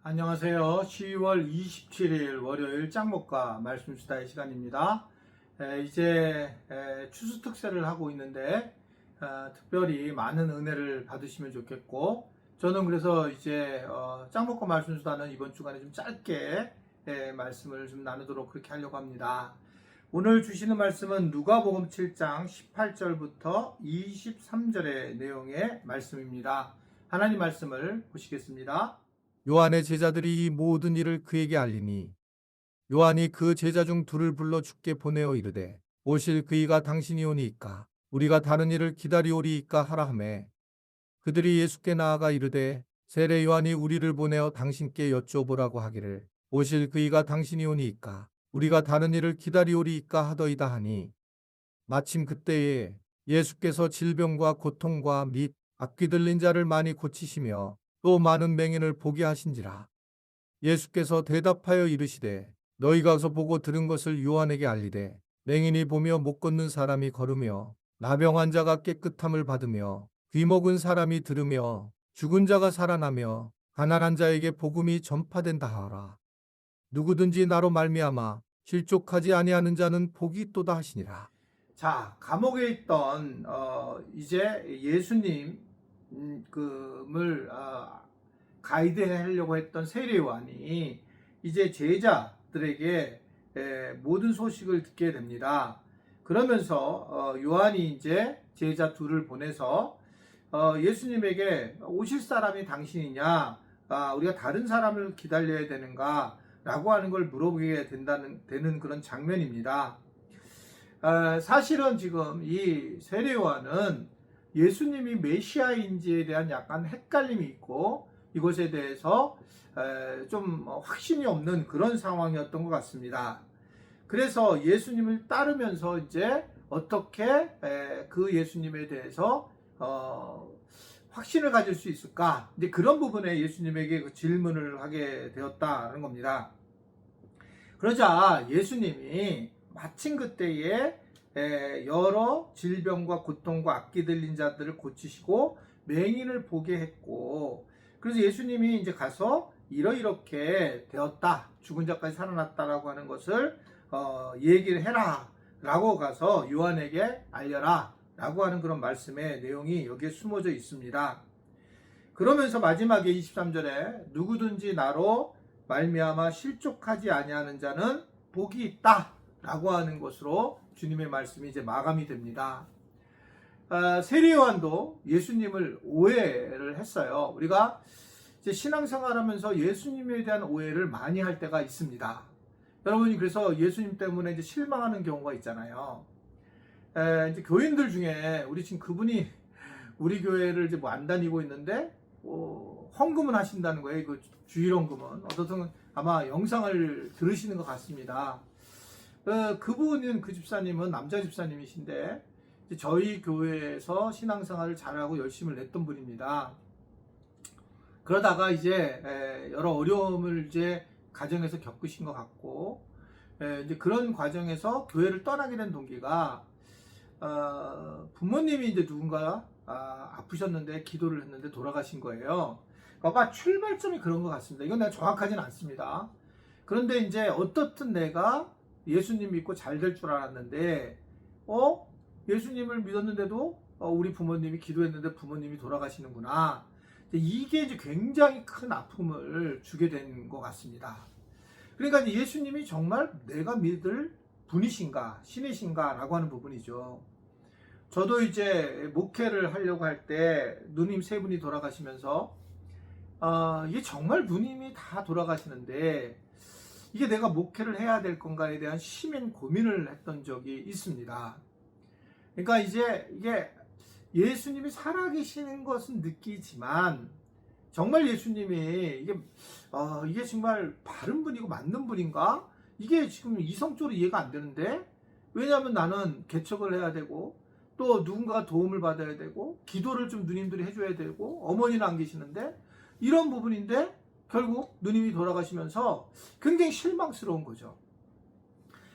안녕하세요. 12월 27일 월요일 짱목과 말씀 수다의 시간입니다. 이제 추수 특세를 하고 있는데 특별히 많은 은혜를 받으시면 좋겠고, 저는 그래서 이제 짱목과 말씀 수다는 이번 주간에 좀 짧게 말씀을 좀 나누도록 그렇게 하려고 합니다. 오늘 주시는 말씀은 누가복음 7장 18절부터 23절의 내용의 말씀입니다. 하나님 말씀을 보시겠습니다. 요한의 제자들이 이 모든 일을 그에게 알리니 요한이 그 제자 중 둘을 불러 주께 보내어 이르되 오실 그이가 당신이 오니이까 우리가 다른 일을 기다리오리이까 하라 하매 그들이 예수께 나아가 이르되 세례 요한이 우리를 보내어 당신께 여쭈어보라고 하기를 오실 그이가 당신이 오니이까 우리가 다른 일을 기다리오리이까 하더이다 하니 마침 그때에 예수께서 질병과 고통과 및 악귀 들린 자를 많이 고치시며 또 많은 맹인을 보게 하신지라. 예수께서 대답하여 이르시되 너희가 가서 보고 들은 것을 요한에게 알리되 맹인이 보며 못 걷는 사람이 걸으며 나병 환자가 깨끗함을 받으며 귀 먹은 사람이 들으며 죽은 자가 살아나며 가난한 자에게 복음이 전파된다 하라. 누구든지 나로 말미암아 실족하지 아니하는 자는 복이 있도다 하시니라. 자, 감옥에 있던 이제 예수님을 가이드하려고 했던 세례 요한이 이제 제자들에게 모든 소식을 듣게 됩니다. 그러면서 요한이 이제 제자 둘을 보내서 예수님에게 오실 사람이 당신이냐, 우리가 다른 사람을 기다려야 되는가 라고 하는 걸 물어보게 되는 그런 장면입니다. 사실은 지금 이 세례 요한은 예수님이 메시아인지에 대한 약간 헷갈림이 있고 이것에 대해서 좀 확신이 없는 그런 상황이었던 것 같습니다. 그래서 예수님을 따르면서 이제 어떻게 그 예수님에 대해서 확신을 가질 수 있을까? 이제 그런 부분에 예수님에게 그 질문을 하게 되었다는 겁니다. 그러자 예수님이 마침 그때에 여러 질병과 고통과 악기 들린 자들을 고치시고 맹인을 보게 했고, 그래서 예수님이 이제 가서 이렇게 되었다, 죽은 자까지 살아났다라고 하는 것을 얘기를 해라 라고 가서 요한에게 알려라 라고 하는 그런 말씀의 내용이 여기에 숨어져 있습니다. 그러면서 마지막에 23절에 누구든지 나로 말미암아 실족하지 아니하는 자는 복이 있다 라고 하는 것으로 주님의 말씀이 이제 마감이 됩니다. 세례 요한도 예수님을 오해를 했어요. 우리가 이제 신앙생활하면서 예수님에 대한 오해를 많이 할 때가 있습니다. 여러분이 그래서 예수님 때문에 이제 실망하는 경우가 있잖아요. 이제 교인들 중에 우리 지금 그분이 우리 교회를 이제 뭐 안 다니고 있는데 헌금은 하신다는 거예요. 그 주일헌금은 어떻든 아마 영상을 들으시는 것 같습니다. 그분은 그 집사님은 남자 집사님이신데 저희 교회에서 신앙생활을 잘하고 열심을 냈던 분입니다. 그러다가 이제 여러 어려움을 이제 가정에서 겪으신 것 같고, 이제 그런 과정에서 교회를 떠나게 된 동기가 부모님이 이제 누군가 아프셨는데 기도를 했는데 돌아가신 거예요. 그러니까 출발점이 그런 것 같습니다. 이건 내가 정확하진 않습니다. 그런데 이제 어떻든 내가 예수님 믿고 잘 될 줄 알았는데 예수님을 믿었는데도 우리 부모님이 기도했는데 부모님이 돌아가시는구나. 이게 이제 굉장히 큰 아픔을 주게 된 것 같습니다. 그러니까 예수님이 정말 내가 믿을 분이신가 신이신가 라고 하는 부분이죠. 저도 이제 목회를 하려고 할 때 누님 세 분이 돌아가시면서 이게 정말 누님이 다 돌아가시는데 이게 내가 목회를 해야 될 건가에 대한 심한 고민을 했던 적이 있습니다. 그러니까 이제 이게 예수님이 살아계시는 것은 느끼지만 정말 예수님이 이게 정말 바른 분이고 맞는 분인가? 이게 지금 이성적으로 이해가 안 되는데, 왜냐하면 나는 개척을 해야 되고 또 누군가가 도움을 받아야 되고 기도를 좀 누님들이 해줘야 되고 어머니는 안 계시는데 이런 부분인데 결국 누님이 돌아가시면서 굉장히 실망스러운 거죠.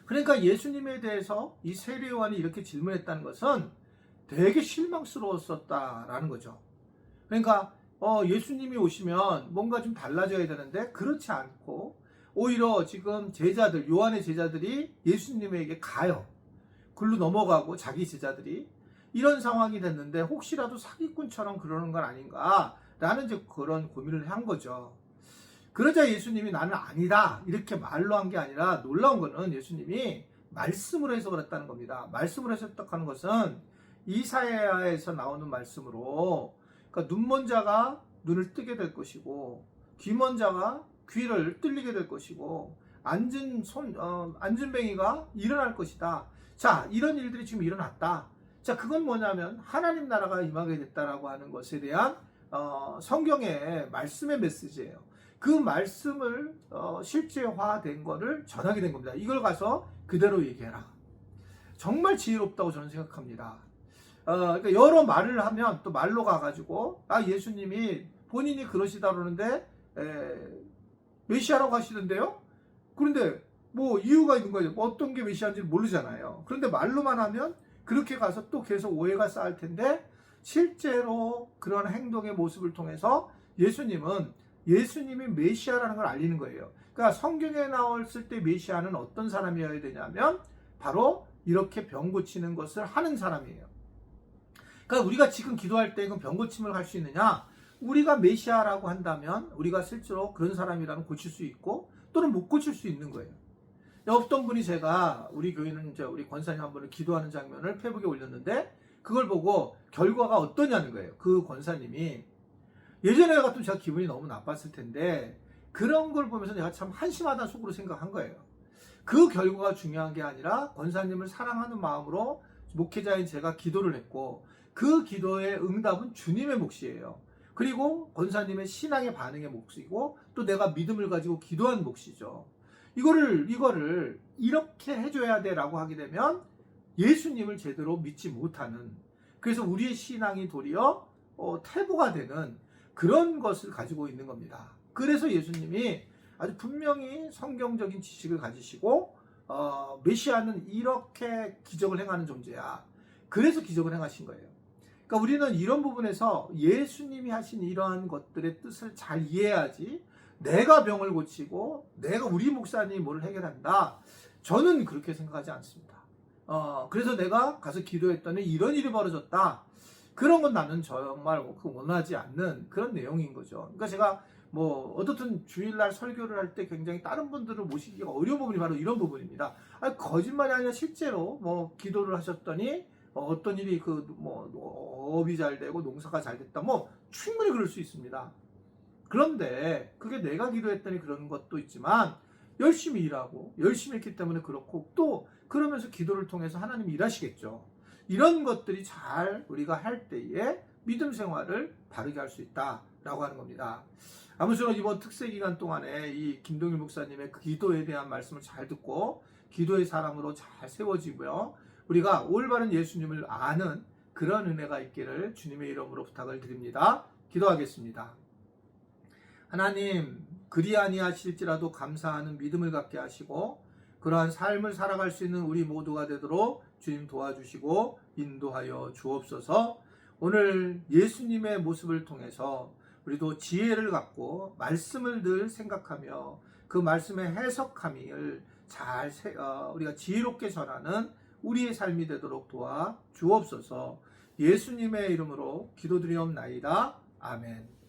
그러니까 예수님에 대해서 이 세례 요한이 이렇게 질문했다는 것은 되게 실망스러웠었다라는 거죠. 그러니까 예수님이 오시면 뭔가 좀 달라져야 되는데 그렇지 않고 오히려 지금 제자들, 요한의 제자들이 예수님에게 가요. 글로 넘어가고 자기 제자들이 이런 상황이 됐는데 혹시라도 사기꾼처럼 그러는 건 아닌가라는 이제 그런 고민을 한 거죠. 그러자 예수님이 나는 아니다 이렇게 말로 한 게 아니라 놀라운 거는 예수님이 말씀으로 해서 그랬다는 겁니다. 말씀으로 해석하는 것은 이사야에서 나오는 말씀으로 그러니까 눈먼 자가 눈을 뜨게 될 것이고 귀먼 자가 귀를 뚫리게 될 것이고 앉은 뱅이가 일어날 것이다. 자, 이런 일들이 지금 일어났다. 자, 그건 뭐냐면 하나님 나라가 임하게 됐다라고 하는 것에 대한 성경의 말씀의 메시지예요. 그 말씀을 실제화된 거를 전하게 된 겁니다. 이걸 가서 그대로 얘기해라. 정말 지혜롭다고 저는 생각합니다. 그러니까 여러 말을 하면 또 말로 가가지고 예수님이 본인이 그러시다 그러는데 메시아라고 하시던데요? 그런데 뭐 이유가 있는 거죠. 뭐 어떤 게 메시아인지 모르잖아요. 그런데 말로만 하면 그렇게 가서 또 계속 오해가 쌓일 텐데 실제로 그런 행동의 모습을 통해서 예수님이 메시아라는 걸 알리는 거예요. 그러니까 성경에 나왔을 때 메시아는 어떤 사람이어야 되냐면 바로 이렇게 병 고치는 것을 하는 사람이에요. 그러니까 우리가 지금 기도할 때 병 고침을 할 수 있느냐? 우리가 메시아라고 한다면 우리가 실제로 그런 사람이라면 고칠 수 있고 또는 못 고칠 수 있는 거예요. 어떤 분이 제가 우리 교회는 우리 권사님 한 분을 기도하는 장면을 페북에 올렸는데 그걸 보고 결과가 어떠냐는 거예요. 그 권사님이 예전에 같으면 제가 기분이 너무 나빴을 텐데 그런 걸 보면서 내가 참 한심하다 속으로 생각한 거예요. 그 결과가 중요한 게 아니라 권사님을 사랑하는 마음으로 목회자인 제가 기도를 했고 그 기도의 응답은 주님의 몫이에요. 그리고 권사님의 신앙의 반응의 몫이고 또 내가 믿음을 가지고 기도한 몫이죠. 이거를 이렇게 해줘야 돼라고 하게 되면 예수님을 제대로 믿지 못하는, 그래서 우리의 신앙이 도리어 태보가 되는 그런 것을 가지고 있는 겁니다. 그래서 예수님이 아주 분명히 성경적인 지식을 가지시고 메시아는 이렇게 기적을 행하는 존재야. 그래서 기적을 행하신 거예요. 그러니까 우리는 이런 부분에서 예수님이 하신 이러한 것들의 뜻을 잘 이해해야지 내가 병을 고치고 내가 우리 목사님이 뭐를 해결한다. 저는 그렇게 생각하지 않습니다. 그래서 내가 가서 기도했더니 이런 일이 벌어졌다. 그런 건 나는 정말 원하지 않는 그런 내용인 거죠. 그러니까 제가 어떻든 주일날 설교를 할 때 굉장히 다른 분들을 모시기가 어려운 부분이 바로 이런 부분입니다. 거짓말이 아니라 실제로 기도를 하셨더니 어떤 일이 업이 잘 되고 농사가 잘 됐다. 충분히 그럴 수 있습니다. 그런데 그게 내가 기도했더니 그런 것도 있지만 열심히 일하고 열심히 했기 때문에 그렇고 또 그러면서 기도를 통해서 하나님이 일하시겠죠. 이런 것들이 잘 우리가 할 때에 믿음 생활을 바르게 할 수 있다라고 하는 겁니다. 아무쪼록 이번 특세 기간 동안에 이 김동일 목사님의 기도에 대한 말씀을 잘 듣고 기도의 사람으로 잘 세워지고요. 우리가 올바른 예수님을 아는 그런 은혜가 있기를 주님의 이름으로 부탁을 드립니다. 기도하겠습니다. 하나님, 그리 아니하실지라도 감사하는 믿음을 갖게 하시고 그러한 삶을 살아갈 수 있는 우리 모두가 되도록 주님 도와주시고 인도하여 주옵소서. 오늘 예수님의 모습을 통해서 우리도 지혜를 갖고 말씀을 늘 생각하며 그 말씀의 해석함을 잘 우리가 지혜롭게 전하는 우리의 삶이 되도록 도와 주옵소서. 예수님의 이름으로 기도드리옵나이다. 아멘.